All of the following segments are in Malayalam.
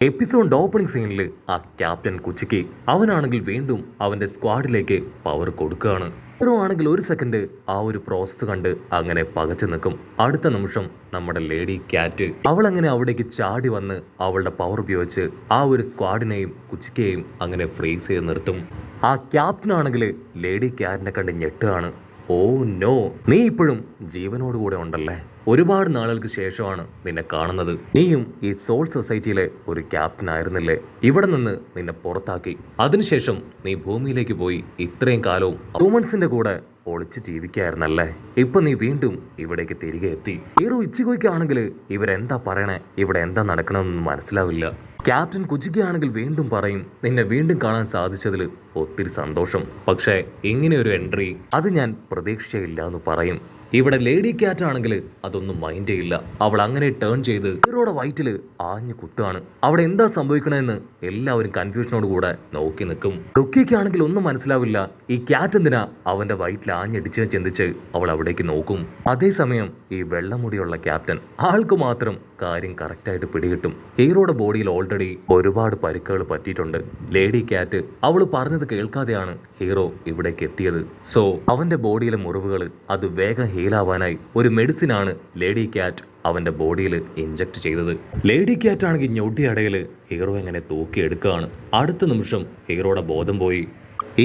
എപ്പിസോഡ് ഓപ്പണിംഗ് സീനിൽ ആ ക്യാപ്റ്റൻ കുച്ചിക്ക് അവനാണെങ്കിൽ വീണ്ടും അവന്റെ സ്ക്വാഡിലേക്ക് പവർ കൊടുക്കുകയാണ്. ഹീറോ ആണെങ്കിൽ ഒരു സെക്കൻഡ് ആ ഒരു പ്രോസസ്സ് കണ്ട് അങ്ങനെ പകച്ചു നിൽക്കും. അടുത്ത നിമിഷം നമ്മുടെ ലേഡി ക്യാറ്റ് അവൾ അങ്ങനെ അവിടേക്ക് ചാടി വന്ന് അവളുടെ പവർ ഉപയോഗിച്ച് ആ ഒരു സ്ക്വാഡിനെയും കുച്ചിക്കെയും അങ്ങനെ ഫ്രീസ് ചെയ്ത് നിർത്തും. ആ ക്യാപ്റ്റനാണെങ്കിൽ ലേഡി ക്യാറ്റിനെ കണ്ട് ഞെട്ടുകയാണ്. ഓ നോ, നീ ഇപ്പോഴും ജീവനോടുകൂടെ ഉണ്ടല്ലേ? ഒരുപാട് നാളുകൾക്ക് ശേഷമാണ് നിന്നെ കാണുന്നത്. നീയും ഈ സോൾ സൊസൈറ്റിയിലെ ഒരു ക്യാപ്റ്റൻ ആയിരുന്നില്ലേ? ഇവിടെ നിന്ന് നിന്നെ പുറത്താക്കി. അതിനുശേഷം നീ ഭൂമിയിലേക്ക് പോയി ഇത്രയും കാലവും ഹ്യൂമൻസിന്റെ കൂടെ ഒളിച്ച് ജീവിക്കായിരുന്നല്ലേ? ഇപ്പൊ നീ വീണ്ടും ഇവിടേക്ക് തിരികെ എത്തി. ഹീറോ ഇച്ചിഗോയ്ക്കാണെങ്കിൽ ഇവരെന്താ പറയണേ, ഇവിടെ എന്താ നടക്കണമെന്ന് മനസ്സിലാവില്ല. ക്യാപ്റ്റൻ കുജിക്കയാണെങ്കിൽ വീണ്ടും പറയും, നിന്നെ വീണ്ടും കാണാൻ സാധിച്ചതിൽ ഒത്തിരി സന്തോഷം. പക്ഷേ ഇങ്ങനെ ഒരു എൻട്രി അത് ഞാൻ പ്രതീക്ഷിച്ചില്ല എന്ന് പറയും. ഇവിടെ ലേഡി ക്യാറ്റ് ആണെങ്കിൽ അതൊന്നും മൈൻഡ് ചെയ്യില്ല. അവൾ അങ്ങനെ ടേൺ ചെയ്ത് ഹീറോയുടെ വയറ്റില് ആഞ്ഞു കുത്താണ്. അവിടെ എന്താ സംഭവിക്കണമെന്ന് എല്ലാവരും കൺഫ്യൂഷനോട് കൂടെ നോക്കി നിൽക്കും. റുക്കിക്കാണെങ്കിൽ ഒന്നും മനസ്സിലാവില്ല. ഈ ക്യാറ്റ് എന്തിനാ അവന്റെ വയറ്റിൽ ആഞ്ഞടിച്ച് ചിന്തിച്ച് അവൾ അവിടേക്ക് നോക്കും. അതേസമയം ഈ വെള്ളമുടിയുള്ള ക്യാപ്റ്റൻ ആൾക്ക് മാത്രം കാര്യം കറക്റ്റായിട്ട് പിടികിട്ടും. ഹീറോയുടെ ബോഡിയിൽ ഓൾറെഡി ഒരുപാട് പരിക്കുകൾ പറ്റിയിട്ടുണ്ട്. ലേഡി ക്യാറ്റ് അവൾ പറഞ്ഞത് കേൾക്കാതെയാണ് ഹീറോ ഇവിടേക്ക് എത്തിയത്. സോ അവന്റെ ബോഡിയിലെ മുറിവുകൾ അത് വേഗം ഹീലാവാനായി ഒരു മെഡിസിൻ ആണ് ലേഡി ക്യാറ്റ് അവന്റെ ബോഡിയിൽ ഇഞ്ചക്ട് ചെയ്തത്. ലേഡി ക്യാറ്റ് ആണെങ്കിൽ ഞൊട്ടിയടയിൽ ഹീറോ എങ്ങനെ തൂക്കിയെടുക്കുകയാണ്. അടുത്ത നിമിഷം ഹീറോയുടെ ബോധം പോയി.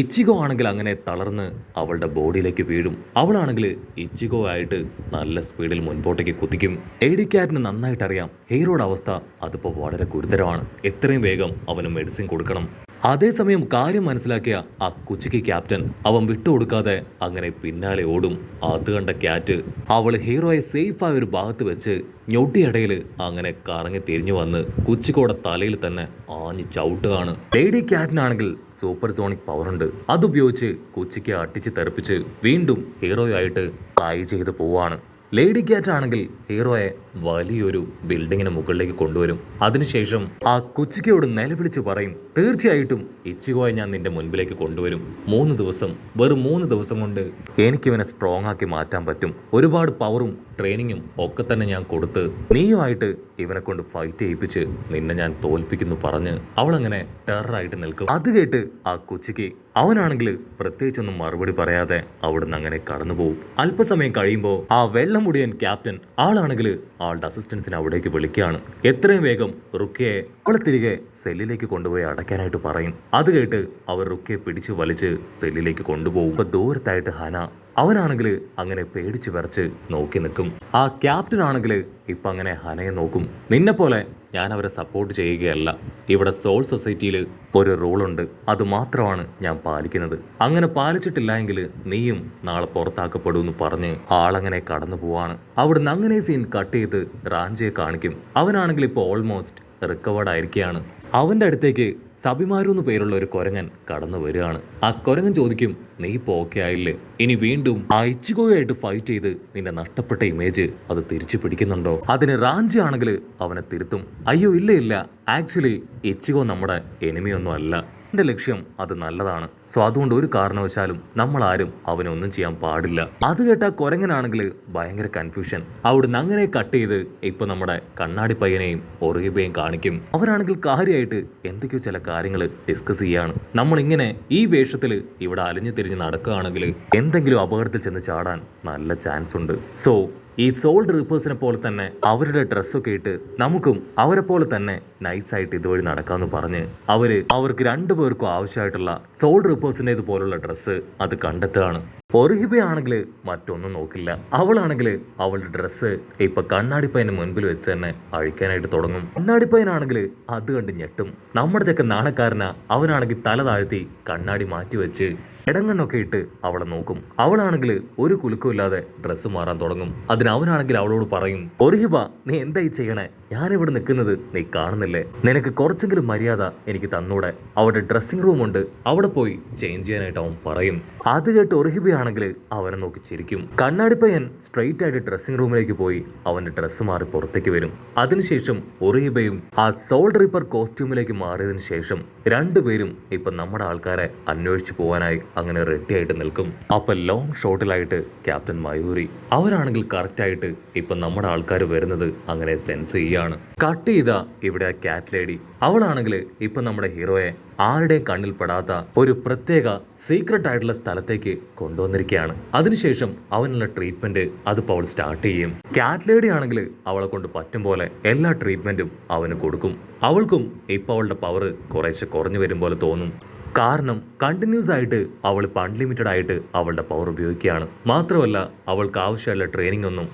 ഇച്ചിഗോ ആണെങ്കിൽ അങ്ങനെ തളർന്ന് അവളുടെ ബോഡിയിലേക്ക് വീഴും. അവളാണെങ്കിൽ ഇച്ചിഗോ ആയിട്ട് നല്ല സ്പീഡിൽ മുൻപോട്ടേക്ക് കുതിക്കും. ലേഡി ക്യാറ്റിന് നന്നായിട്ട് അറിയാം ഹീറോയുടെ അവസ്ഥ അതിപ്പോൾ വളരെ ഗുരുതരമാണ്. എത്രയും വേഗം അവന് മെഡിസിൻ കൊടുക്കണം. അതേസമയം കാര്യം മനസ്സിലാക്കിയ ആ കുച്ചിക്ക് ക്യാപ്റ്റൻ അവൻ വിട്ടുകൊടുക്കാതെ അങ്ങനെ പിന്നാലെ ഓടും. അത് കണ്ട ക്യാറ്റ് അവൾ ഹീറോയെ സേഫായ ഒരു ഭാഗത്ത് വെച്ച് ഞൊട്ടിയടയിൽ അങ്ങനെ കറങ്ങി തിരിഞ്ഞു വന്ന് കുച്ചിക്കോടെ തലയിൽ തന്നെ ആഞ്ഞ് ചവിട്ടുകയാണ്. ലേഡി ക്യാറ്റിനാണെങ്കിൽ സൂപ്പർ സോണിക് പവർ ഉണ്ട്. അതുപയോഗിച്ച് കുച്ചിക്ക് അട്ടിച്ച് തെറിപ്പിച്ച് വീണ്ടും ഹീറോയായിട്ട് ട്രൈ ചെയ്ത് പോവാണ്. ലേഡി ക്യാറ്റ് ആണെങ്കിൽ ഹീറോയെ വലിയൊരു ബിൽഡിങ്ങിന് മുകളിലേക്ക് കൊണ്ടുവരും. അതിനുശേഷം ആ കുച്ചിക്കയോട് നിലവിളിച്ച് പറയും, തീർച്ചയായിട്ടും ഇച്ചിഗോയെ ഞാൻ നിന്റെ മുൻപിലേക്ക് കൊണ്ടുവരും. 3 ദിവസം, വെറും 3 ദിവസം കൊണ്ട് എനിക്കിവനെ സ്ട്രോങ് ആക്കി മാറ്റാൻ പറ്റും. ഒരുപാട് പവറും ട്രെയിനിങ്ങും ഒക്കെ തന്നെ ഞാൻ കൊടുത്ത് നീയുമായിട്ട് ഇവനെ കൊണ്ട് ഫൈറ്റ് ചെയ്യിപ്പിച്ച് നിന്നെ ഞാൻ തോൽപ്പിക്കുന്നു പറഞ്ഞ് അവളങ്ങനെ ടെററായിട്ട് നിൽക്കും. അത് കേട്ട് ആ കുച്ചിക്ക് അവനാണെങ്കിൽ പ്രത്യേകിച്ചൊന്നും മറുപടി പറയാതെ അവിടുന്ന് അങ്ങനെ കടന്നുപോകും. അല്പസമയം കഴിയുമ്പോൾ ആ വെള്ളമുടിയൻ ക്യാപ്റ്റൻ ആളാണെങ്കിൽ ആളുടെ അസിസ്റ്റൻസിനെ അവിടേക്ക് വിളിക്കുകയാണ്. എത്രയും വേഗം റുക്കയെ അവളെ തിരികെ സെല്ലിലേക്ക് കൊണ്ടുപോയി അടയ്ക്കാനായിട്ട് പറയും. അത് കേട്ട് അവർ റുക്കയെ പിടിച്ച് വലിച്ച് സെല്ലിലേക്ക് കൊണ്ടുപോകും. ഇപ്പൊ ദൂരത്തായിട്ട് ഹന അവനാണെങ്കിൽ അങ്ങനെ പേടിച്ച് വിറച്ച് നോക്കി നിൽക്കും. ആ ക്യാപ്റ്റൻ ആണെങ്കിൽ ഇപ്പൊ അങ്ങനെ ഹനയെ നോക്കും. നിന്നെ പോലെ ഞാൻ അവരെ സപ്പോർട്ട് ചെയ്യുകയല്ല. ഇവിടെ സോൾ സൊസൈറ്റിയിൽ ഒരു റൂളുണ്ട്, അത് മാത്രമാണ് ഞാൻ പാലിക്കുന്നത്. അങ്ങനെ പാലിച്ചിട്ടില്ല എങ്കിൽ നീയും നാളെ പുറത്താക്കപ്പെടുമെന്ന് പറഞ്ഞ് ആളങ്ങനെ കടന്നു പോവാണ്. അവിടുന്ന് അങ്ങനെ സീൻ കട്ട് ചെയ്ത് റാഞ്ചിയെ കാണിക്കും. അവനാണെങ്കിൽ ഇപ്പോൾ ഓൾമോസ്റ്റ് റിക്കവേർഡ് ആയിരിക്കുകയാണ്. അവന്റെ അടുത്തേക്ക് സബിമാരു എന്ന് പേരുള്ള ഒരു കൊരങ്ങൻ കടന്നു വരികയാണ്. ആ കൊരങ്ങൻ ചോദിക്കും, നീ ഇപ്പോൾ ഓക്കെ ആയില്ലേ? ഇനി വീണ്ടും ആ ഇച്ചിഗോയായിട്ട് ഫൈറ്റ് ചെയ്ത് നിന്റെ നഷ്ടപ്പെട്ട ഇമേജ് അത് തിരിച്ചു പിടിക്കുന്നുണ്ടോ? അതിന് റാഞ്ചി ആണെങ്കിൽ അവനെ തിരുത്തും. അയ്യോ ഇല്ല, ആക്ച്വലി ഇച്ചിഗോ നമ്മുടെ എനിമിയൊന്നും അല്ല. എന്റെ ലക്ഷ്യം അത് നല്ലതാണ്. സോ അതുകൊണ്ട് ഒരു കാരണവശാലും നമ്മൾ ആരും അവനൊന്നും ചെയ്യാൻ പാടില്ല. അത് കേട്ട കൊരങ്ങനാണെങ്കിൽ ഭയങ്കര കൺഫ്യൂഷൻ. അവിടുന്ന് അങ്ങനെ കട്ട് ചെയ്ത് ഇപ്പൊ നമ്മുടെ കണ്ണാടി പയ്യനെയും ഒറിയബയും കാണിക്കും. അവരാണെങ്കിൽ കാര്യമായിട്ട് എന്തൊക്കെയോ ചില കാര്യങ്ങൾ ഡിസ്കസ് ചെയ്യാണ്. നമ്മളിങ്ങനെ ഈ വേഷത്തിൽ ഇവിടെ അലിഞ്ഞു തിരിഞ്ഞ് നടക്കുകയാണെങ്കിൽ എന്തെങ്കിലും അപകടത്തിൽ ചെന്ന് ചാടാൻ നല്ല ചാൻസ് ഉണ്ട്. സോ ഈ സോൾ റിപ്പേഴ്സിനെ പോലെ തന്നെ അവരുടെ ഡ്രസ്സൊക്കെ ഇട്ട് നമുക്കും അവരെ പോലെ തന്നെ നൈസായിട്ട് ഇതുവഴി നടക്കാമെന്ന് പറഞ്ഞ് അവർക്ക് 2 പേർക്കും ആവശ്യമായിട്ടുള്ള സോൾ റിപ്പേഴ്സിൻ്റേത് പോലുള്ള ഡ്രസ്സ് അത് കണ്ടെത്തുകയാണ്. ഒറിഹിബയാണെങ്കിൽ മറ്റൊന്നും നോക്കില്ല. അവളാണെങ്കിൽ അവളുടെ ഡ്രസ്സ് ഇപ്പൊ കണ്ണാടിപ്പയ്യന് മുൻപിൽ വെച്ച് തന്നെ അഴിക്കാനായിട്ട് തുടങ്ങും. കണ്ണാടിപ്പയ്യനാണെങ്കിൽ അത് കണ്ട് ഞെട്ടും. നമ്മുടെ ചെക്കൻ നാണക്കാരനാ. അവനാണെങ്കിൽ തല താഴ്ത്തി കണ്ണാടി മാറ്റി വെച്ച് ഇടങ്ങണ്ണൊക്കെ ഇട്ട് അവളെ നോക്കും. അവളാണെങ്കിൽ ഒരു കുലുക്കമില്ലാതെ ഡ്രസ്സ് മാറാൻ തുടങ്ങും. അവനാണെങ്കിൽ അവളോട് പറയും, ഒറിഹിബ നീ എന്തായി ചെയ്യണേ? ഞാനിവിടെ നിൽക്കുന്നത് നീ കാണുന്നില്ലേ? നിനക്ക് കുറച്ചെങ്കിലും മര്യാദ എനിക്ക് തന്നൂടെ? അവിടെ ഡ്രസ്സിംഗ് റൂം ഉണ്ട്, അവിടെ പോയി ചേഞ്ച് ചെയ്യാനായിട്ട് അവൻ പറയും. അത് കേട്ട് ഒറിഹിബയാണെങ്കിൽ അവനെ നോക്കി ചിരിക്കും. കണ്ണാടിപ്പയ്യൻ സ്ട്രെയിറ്റ് ആയിട്ട് ഡ്രസ്സിംഗ് റൂമിലേക്ക് പോയി അവന്റെ ഡ്രസ്സ് മാറി പുറത്തേക്ക് വരും. അതിനുശേഷം ഒറിഹിബയും ആ സോൾ റിപ്പർ കോസ്റ്റ്യൂമിലേക്ക് മാറിയതിനു ശേഷം 2 പേരും ഇപ്പൊ നമ്മുടെ ആൾക്കാരെ അന്വേഷിച്ചു പോകാനായി അങ്ങനെ റെഡി ആയിട്ട് നിൽക്കും. അപ്പൊ ലോങ് ഷോട്ടിലായിട്ട് ക്യാപ്റ്റൻ മയൂരി അവരാണെങ്കിൽ കറക്റ്റായിട്ട് ഇപ്പൊ നമ്മുടെ ആൾക്കാർ വരുന്നത് അങ്ങനെ സെൻസ് ചെയ്യാണ്. കട്ട് ചെയ്ത ഇവിടെ ആ ക്യാറ്റ് ലേഡി അവളാണെങ്കിൽ ഇപ്പൊ നമ്മുടെ ഹീറോയെ ആരുടെയും കണ്ണിൽ പെടാത്ത ഒരു പ്രത്യേക സീക്രട്ട് ആയിട്ടുള്ള സ്ഥലത്തേക്ക് കൊണ്ടുവന്നിരിക്കുകയാണ്. അതിനുശേഷം അവനുള്ള ട്രീറ്റ്മെന്റ് അതിപ്പോൾ അവൾ സ്റ്റാർട്ട് ചെയ്യും. ക്യാറ്റ് ലേഡി ആണെങ്കിൽ അവളെ കൊണ്ട് പറ്റും പോലെ എല്ലാ ട്രീറ്റ്മെന്റും അവന് കൊടുക്കും. അവൾക്കും ഇപ്പൊ അവളുടെ പവർ കുറേശ്ശെ കുറഞ്ഞു വരും പോലെ തോന്നും. കാരണം കണ്ടിന്യൂസ് ആയിട്ട് അവൾ ഇപ്പം അൺലിമിറ്റഡ് ആയിട്ട് അവളുടെ പവർ ഉപയോഗിക്കുകയാണ്. മാത്രമല്ല അവൾക്ക് ആവശ്യമുള്ള ട്രെയിനിങ്ങും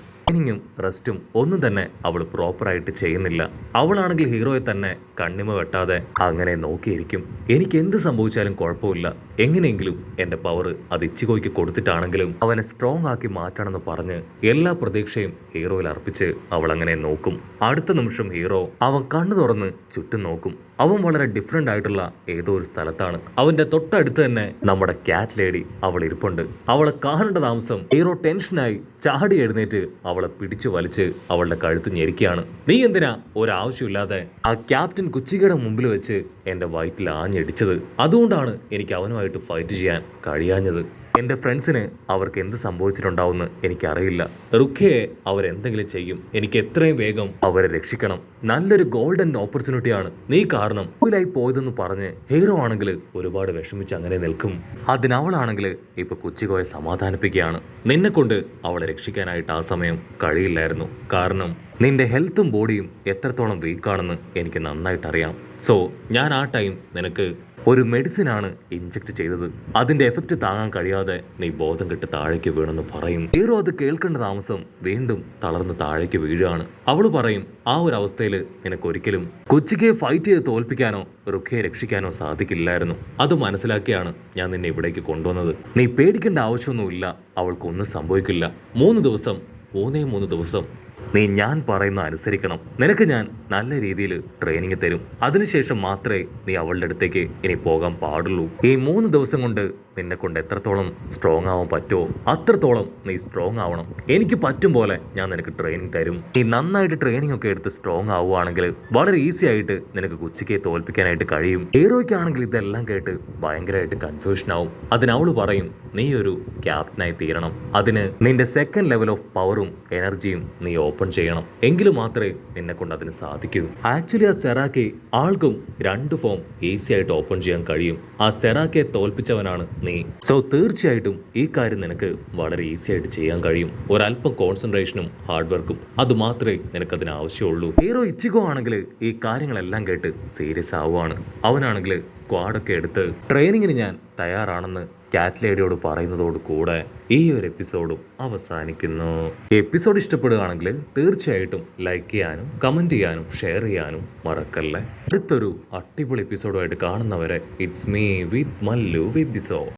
റെസ്റ്റും ഒന്നും തന്നെ അവൾ പ്രോപ്പറായിട്ട് ചെയ്യുന്നില്ല. അവളാണെങ്കിൽ ഹീറോയെ തന്നെ കണ്ണിമ വെട്ടാതെ അങ്ങനെ നോക്കിയിരിക്കും. എനിക്ക് എന്ത് സംഭവിച്ചാലും കുഴപ്പമില്ല, എങ്ങനെയെങ്കിലും എൻ്റെ പവർ അത് ഇച്ചികോയ്ക്ക് കൊടുത്തിട്ടാണെങ്കിലും അവനെ സ്ട്രോങ് ആക്കി മാറ്റണമെന്ന് പറഞ്ഞ് എല്ലാ പ്രതീക്ഷയും ഹീറോയിൽ അർപ്പിച്ച് അവൾ അങ്ങനെ നോക്കും. അടുത്ത നിമിഷം ഹീറോ അവൻ കണ്ണു തുറന്ന് ചുറ്റും നോക്കും. അവൻ വളരെ ഡിഫറെന്റ് ആയിട്ടുള്ള ഏതോ ഒരു സ്ഥലത്താണ്. അവന്റെ തൊട്ടടുത്ത് തന്നെ നമ്മുടെ ക്യാറ്റ് ലേഡി അവൾ ഇരിപ്പുണ്ട്. അവളെ കാണേണ്ട താമസം ഹീറോ ടെൻഷനായി ചാടി എഴുന്നേറ്റ് അവളെ പിടിച്ചു വലിച്ച് അവളുടെ കഴുത്ത് ഞെരിക്കുകയാണ്. നീ എന്തിനാ ഒരാവശ്യമില്ലാതെ ആ ക്യാപ്റ്റൻ കുച്ചികയുടെ മുമ്പിൽ വെച്ച് എന്റെ വയറ്റിൽ ആഞ്ഞടിച്ചത്? അതുകൊണ്ടാണ് എനിക്ക് അവനുമായിട്ട് ഫൈറ്റ് ചെയ്യാൻ കഴിയാഞ്ഞത്. എൻ്റെ ഫ്രണ്ട്സിന് അവർക്ക് എന്ത് സംഭവിച്ചിട്ടുണ്ടാവുമെന്ന് എനിക്കറിയില്ല. റുഖയെ അവരെന്തെങ്കിലും ചെയ്യും. എനിക്ക് എത്രയും വേഗം അവരെ രക്ഷിക്കണം. നല്ലൊരു ഗോൾഡൻ ഓപ്പർച്യൂണിറ്റിയാണ് നീ കാരണം ഫുലായി പോയതെന്ന് പറഞ്ഞ് ഹീറോ ആണെങ്കിൽ ഒരുപാട് വിഷമിച്ച് അങ്ങനെ നിൽക്കും. അതിനവളാണെങ്കിൽ ഇപ്പൊ കുച്ചികോയെ സമാധാനിപ്പിക്കുകയാണ്. നിന്നെ കൊണ്ട് അവളെ രക്ഷിക്കാനായിട്ട് ആ സമയം കഴിയില്ലായിരുന്നു. കാരണം നിന്റെ ഹെൽത്തും ബോഡിയും എത്രത്തോളം വീക്കാണെന്ന് എനിക്ക് നന്നായിട്ട് അറിയാം. സോ ഞാൻ ആ ടൈം നിനക്ക് ഒരു മെഡിസിനാണ് ഇഞ്ചക്ട് ചെയ്തത്. അതിന്റെ എഫക്റ്റ് താങ്ങാൻ കഴിയാതെ നീ ബോധം കെട്ട് താഴേക്ക് വീണെന്ന് പറയും. ഹീറോ അത് കേൾക്കേണ്ട താമസം വീണ്ടും തളർന്ന് താഴേക്ക് വീഴുകയാണ്. അവള് പറയും, ആ ഒരു അവസ്ഥയിൽ നിനക്ക് ഒരിക്കലും കൊച്ചിക്കയെ ഫൈറ്റ് ചെയ്ത് തോൽപ്പിക്കാനോ റുഖയെ രക്ഷിക്കാനോ സാധിക്കില്ലായിരുന്നു. അത് മനസ്സിലാക്കിയാണ് ഞാൻ നിന്നെ ഇവിടേക്ക് കൊണ്ടുവന്നത്. നീ പേടിക്കേണ്ട ആവശ്യമൊന്നുമില്ല, അവൾക്കൊന്നും സംഭവിക്കില്ല. 3 ദിവസം നീ ഞാൻ പറയുന്ന അനുസരിക്കണം. നിനക്ക് ഞാൻ നല്ല രീതിയിൽ ട്രെയിനിങ് തരും. അതിനുശേഷം മാത്രമേ നീ അവളുടെ അടുത്തേക്ക് ഇനി പോകാൻ പാടുള്ളൂ. ഈ 3 ദിവസം കൊണ്ട് നിന്നെ കൊണ്ട് എത്രത്തോളം സ്ട്രോങ് ആവാൻ പറ്റുമോ അത്രത്തോളം നീ സ്ട്രോങ് ആവണം. എനിക്ക് പറ്റും പോലെ ഞാൻ നിനക്ക് ട്രെയിനിങ് തരും. നീ നന്നായിട്ട് ട്രെയിനിങ് ഒക്കെ എടുത്ത് സ്ട്രോങ് ആവുകയാണെങ്കിൽ വളരെ ഈസി ആയിട്ട് നിനക്ക് കൊച്ചിക്കയെ തോൽപ്പിക്കാനായിട്ട് കഴിയും. ഹീറോയ്ക്കാണെങ്കിൽ ഇതെല്ലാം കേട്ട് ഭയങ്കരമായിട്ട് കൺഫ്യൂഷൻ ആവും. അതിനവള് പറയും, നീ ഒരു ക്യാപ്റ്റനായി തീരണം. അതിന് നിന്റെ സെക്കൻഡ് ലെവൽ ഓഫ് പവറും എനർജിയും നീ ഓപ്പൺ ചെയ്യണം. എങ്കിലും മാത്രമേ നിന്നെ കൊണ്ട് അതിന് സാധിക്കൂ. ആക്ച്വലി ആ സെറാക്കെ ആൾക്കും 2 ഫോം ഈസി ആയിട്ട് ഓപ്പൺ ചെയ്യാൻ കഴിയും. ആ സെറാക്കെ തോൽപ്പിച്ചവനാണ് നീ. സോ തീർച്ചയായിട്ടും ഈ കാര്യം നിനക്ക് വളരെ ഈസി ആയിട്ട് ചെയ്യാൻ കഴിയും. ഒരല്പം കോൺസെൻട്രേഷനും ഹാർഡ് വർക്കും അത് മാത്രമേ നിനക്ക് അതിന് ആവശ്യമുള്ളൂ. ഹീറോ ഇച്ചിഗോ ആണെങ്കിൽ ഈ കാര്യങ്ങളെല്ലാം കേട്ട് സീരിയസ് ആവുകയാണ്. അവനാണെങ്കിൽ സ്ക്വാഡൊക്കെ എടുത്ത് ട്രെയിനിങ്ങിന് ഞാൻ തയ്യാറാണെന്ന് ക്യാറ്റ് ലേഡിയോട് പറയുന്നതോട് കൂടെ ഈ ഒരു എപ്പിസോഡും അവസാനിക്കുന്നു. എപ്പിസോഡ് ഇഷ്ടപ്പെടുകയാണെങ്കിൽ തീർച്ചയായിട്ടും ലൈക്ക് ചെയ്യാനും കമൻറ്റ് ചെയ്യാനും ഷെയർ ചെയ്യാനും മറക്കല്ലേ. അടുത്തൊരു അടിപൊളി എപ്പിസോഡുമായിട്ട് കാണുന്നവരെ it's me with Mallu episode.